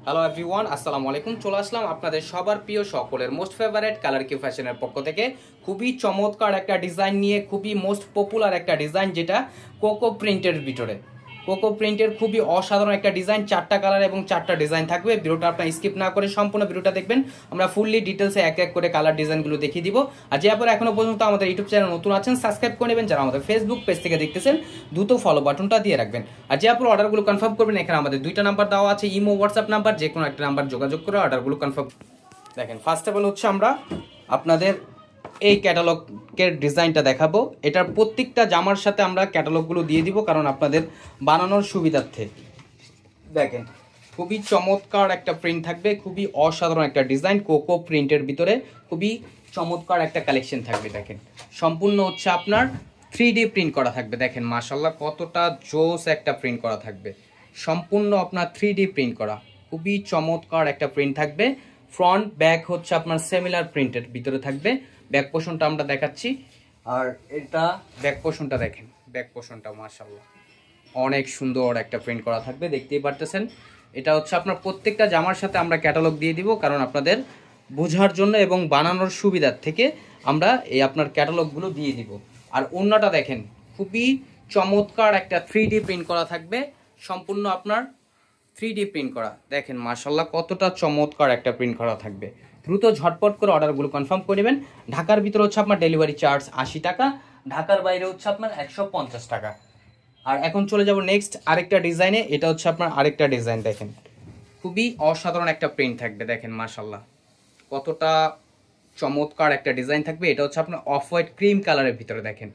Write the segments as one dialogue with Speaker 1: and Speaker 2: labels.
Speaker 1: Hello everyone, আসসালামু আলাইকুম। চলে আসলাম আপনাদের সবার প্রিয় সকলের মোস্ট ফেভারিট কালার কিউ ফ্যাশনের পক্ষ থেকে খুবই চমৎকার একটা ডিজাইন নিয়ে, খুবই মোস্ট পপুলার একটা ডিজাইন, যেটা কোকো প্রিন্টের ভিতরে। কোকো প্রিন্টের খুবই অসাধারণ একটা ডিজাইন, 4টা কালার এবং 4টা ডিজাইন থাকবে। ভিডিওটা আপনার স্কিপ না করে সম্পূর্ণ ভিডিওটা দেখবেন। আমরা ফুললি ডিটেলসে এক এক করে কালার ডিজাইনগুলো দেখিয়ে দিব। আর যে আপনারা এখনো পর্যন্ত আমাদের ইউটিউব চ্যানেল নতুন আছেন, সাবস্ক্রাইব করে নেবেন। যারা আমাদের ফেসবুক পেজ থেকে দেখতেছেন, দ্রুত ফলো বাটনটা দিয়ে রাখবেন। আর যে আপনারা অর্ডারগুলো কনফার্ম করবেন, এখানে আমাদের 2টা নাম্বার দেওয়া আছে, ইমো হোয়াটসঅ্যাপ নাম্বার, যে কোনো একটা নাম্বার যোগাযোগ করে অর্ডারগুলো কনফার্ম। দেখেন, ফার্স্ট অফ অল হচ্ছে আমরা আপনাদের এই ক্যাটালগের ডিজাইনটা দেখাবো। এটার প্রত্যেকটা জামার সাথে আমরা ক্যাটালগুলো দিয়ে দিব, কারণ আপনাদের বানানোর সুবিধার্থে। দেখেন, খুবই চমৎকার একটা প্রিন্ট থাকবে, খুবই অসাধারণ একটা ডিজাইন, কোকো প্রিন্টের ভিতরে খুবই চমৎকার একটা কালেকশন থাকবে। দেখেন, সম্পূর্ণ হচ্ছে আপনার 3D প্রিন্ট করা থাকবে। দেখেন মাশাআল্লাহ কতটা জোস একটা প্রিন্ট করা থাকবে, সম্পূর্ণ আপনার 3D প্রিন্ট করা, খুবই চমৎকার একটা প্রিন্ট থাকবে। ফ্রন্ট ব্যাক হচ্ছে আপনার সিমিলার প্রিন্টের ভিতরে থাকবে। ব্যাক পোর্শনটা আমরা দেখাচ্ছি, আর এটা ব্যাক পোর্শনটা দেখেন, ব্যাক পোর্শনটা মাশাআল্লাহ অনেক সুন্দর একটা প্রিন্ট করা থাকবে, দেখতেই পারতেছেন। এটা হচ্ছে আপনার প্রত্যেকটা জামার সাথে আমরা ক্যাটালগ দিয়ে দিব, কারণ আপনাদের বোঝার জন্য এবং বানানোর সুবিধার থেকে আমরা এই আপনার ক্যাটালগুলো দিয়ে দিব। আর অন্যটা দেখেন, খুবই চমৎকার একটা 3D প্রিন্ট করা থাকবে, সম্পূর্ণ আপনার 3D প্রিন্ট করা। দেখেন মাশাআল্লাহ কতটা চমৎকার একটা প্রিন্ট করা থাকবে। দ্রুত ঝটপট করে অর্ডারগুলো কনফার্ম করে নেবেন। ঢাকার ভিতরে হচ্ছে আপনার ডেলিভারি চার্জ 80 টাকা, ঢাকার বাইরে হচ্ছে আপনার 150 টাকা। আর এখন চলে যাব নেক্সট আরেকটা ডিজাইনে। এটা হচ্ছে আপনার আরেকটা ডিজাইন, দেখেন খুবই অসাধারণ একটা প্রিন্ট থাকবে। দেখেন মাশাআল্লাহ কতটা চমৎকার একটা ডিজাইন থাকবে। এটা হচ্ছে আপনার অফ হোয়াইট ক্রিম কালারের ভিতরে। দেখেন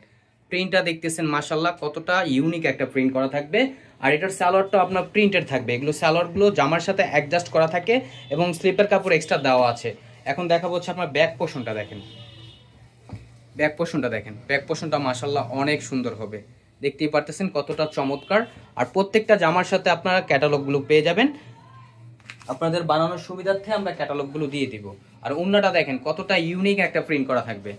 Speaker 1: প্রিন্টটা দেখতেছেন মাশাআল্লাহ কতটা ইউনিক একটা প্রিন্ট করা থাকবে। আর এটার সালোয়ারটা আপনার প্রিন্টেড থাকবে। এগুলো সালোয়ারগুলো জামার সাথে অ্যাডজাস্ট করা থাকে এবং স্লিপের কাপড় এক্সট্রা দেওয়া আছে। এখন দেখাবো হচ্ছে আপনার ব্যাক পোর্শনটা। দেখেন ব্যাক পোর্শনটা, দেখেন ব্যাক পোর্শনটা মাশাআল্লাহ অনেক সুন্দর হবে, দেখতেই পারতেছেন কতটা চমৎকার। আর প্রত্যেকটা জামার সাথে আপনারা ক্যাটালগুলো পেয়ে যাবেন। আপনাদের বানানোর সুবিধার্থে আমরা ক্যাটালগুলো দিয়ে দিব। আর ওন্নাটা দেখেন কতটা ইউনিক একটা প্রিন্ট করা থাকবে।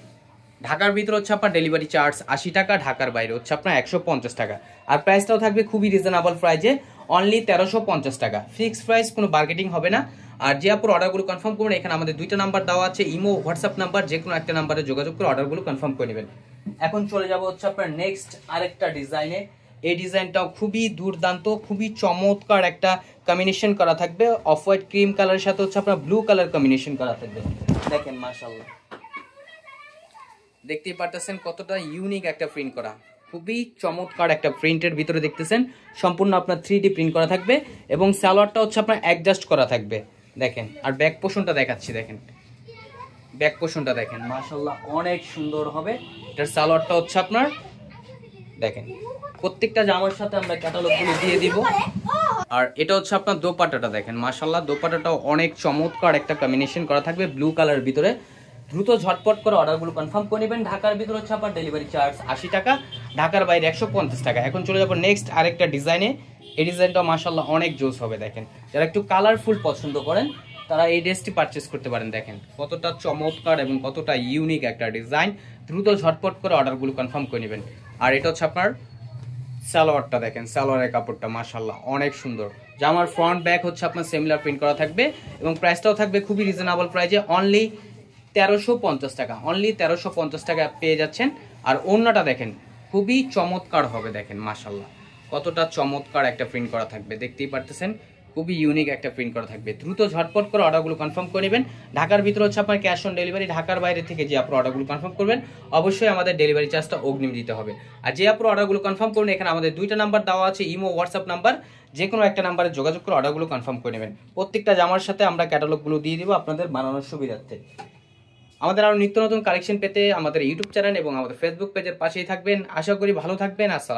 Speaker 1: ঢাকার ভিতরে হচ্ছে আপনার ডেলিভারি চার্জ 80 টাকা, ঢাকার বাইরে হচ্ছে আপনার 150 টাকা। আর প্রাইসটাও থাকবে খুবই রিজনেবল প্রাইসে, অনলি 1350 টাকা। ফিক্সড প্রাইস, কোনো বার্গেটিং হবে না। আর যে আপনার অর্ডারগুলো কনফার্ম করবেন, এখানে আমাদের 2টা নাম্বার দেওয়া আছে, ইমো হোয়াটসঅ্যাপ নাম্বার, যে কোনো একটা নাম্বারে যোগাযোগ করে অর্ডারগুলো কনফার্ম করে নেবেন। এখন চলে যাব হচ্ছে আপনার নেক্সট আরেকটা ডিজাইনে। এই ডিজাইনটাও খুবই দুর্দান্ত, খুবই চমৎকার একটা কম্বিনেশন করা থাকবে। অফ হোয়াইট ক্রিম কালারের সাথে হচ্ছে আপনার ব্লু কালার কম্বিনেশন করা থাকবে। দেখেন মাশাআল্লাহ দেখতেই পারতেছেন কতটা ইউনিক একটা প্রিন্ট করা, খুবই চমৎকার একটা প্রিন্টের ভিতরে দেখতেছেন। সম্পূর্ণ আপনার 3D প্রিন্ট করা থাকবে এবং সালোয়ারটা হচ্ছে আপনার অ্যাডজাস্ট করা থাকবে। দেখেন, আর ব্যাক পোর্শনটা দেখাচ্ছি। দেখেন ব্যাক পোর্শনটা দেখেন মাশাআল্লাহ অনেক সুন্দর হবে। এটার সালোয়ারটা হচ্ছে আপনার, দেখেন প্রত্যেকটা জামার সাথে আমরা ক্যাটালগুলো দিয়ে দিব। আর এটা হচ্ছে আপনার দোপাট্টাটা। দেখেন মাশাআল্লাহ দোপাট্টাটাও অনেক চমৎকার একটা কম্বিনেশন করা থাকবে ব্লু কালারের ভিতরে। দ্রুত ঝটপট করে অর্ডারগুলো কনফার্ম করে নেবেন। ঢাকার ভিতরে হচ্ছে আপনার ডেলিভারি চার্জ 80 টাকা, ঢাকার বাইরে 150 টাকা। এখন চলে যাবো নেক্সট আরেকটা ডিজাইনে। এই ডিজাইনটা মাশাআল্লাহ অনেক জোস হবে। দেখেন, যারা একটু কালারফুল পছন্দ করেন তারা এই ড্রেসটি পারচেস করতে পারেন। দেখেন কতটা চমৎকার এবং কতটা ইউনিক একটা ডিজাইন। দ্রুত ঝটপট করে অর্ডারগুলো কনফার্ম করে নেবেন। আর এটা হচ্ছে আপনার সালোয়ারটা। দেখেন সালোয়ারের কাপড়টা মাশাআল্লাহ অনেক সুন্দর। জামার ফ্রন্ট ব্যাক হচ্ছে আপনার সিমিলার প্রিন্ট করা থাকবে এবং প্রাইসটাও থাকবে খুবই রিজনেবল প্রাইসে, অনলি 1350 টাকা। অনলি 1350 টাকা পেয়ে যাচ্ছেন। আর ওন্নাটা দেখেন খুবই চমৎকার হবে। দেখেন মাশাআল্লাহ কতটা চমৎকার একটা প্রিন্ট করা থাকবে, দেখতেই পারতেছেন খুবই ইউনিক একটা প্রিন্ট করা থাকবে। দ্রুত ঝটপট করে অর্ডারগুলো কনফার্ম করে নেবেন। ঢাকার ভিতরে হচ্ছে আপনার ক্যাশ অন ডেলিভারি, ঢাকার বাইরে থেকে যে আপনার অর্ডারগুলো কনফার্ম করবেন অবশ্যই আমাদের ডেলিভারি চার্জটা অগ্রিম দিতে হবে। আর যে আপনার অর্ডারগুলো কনফার্ম করবেন, এখানে আমাদের 2টা নাম্বার দেওয়া আছে, ইমো হোয়াটসঅ্যাপ নাম্বার, যে কোনো একটা নাম্বারে যোগাযোগ করে অর্ডারগুলো কনফার্ম করে নেবেন। প্রত্যেকটা জামার সাথে আমরা ক্যাটালগুলো দিয়ে দিব আপনাদের বানানোর সুবিধার্থে। আমাদের আরো নিত্য নতুন কালেকশন পেতে আমাদের ইউটিউব চ্যানেল এবং আমাদের ফেসবুক পেজের পাশেই থাকবেন। আশা করি ভালো থাকবেন। আসসালাম।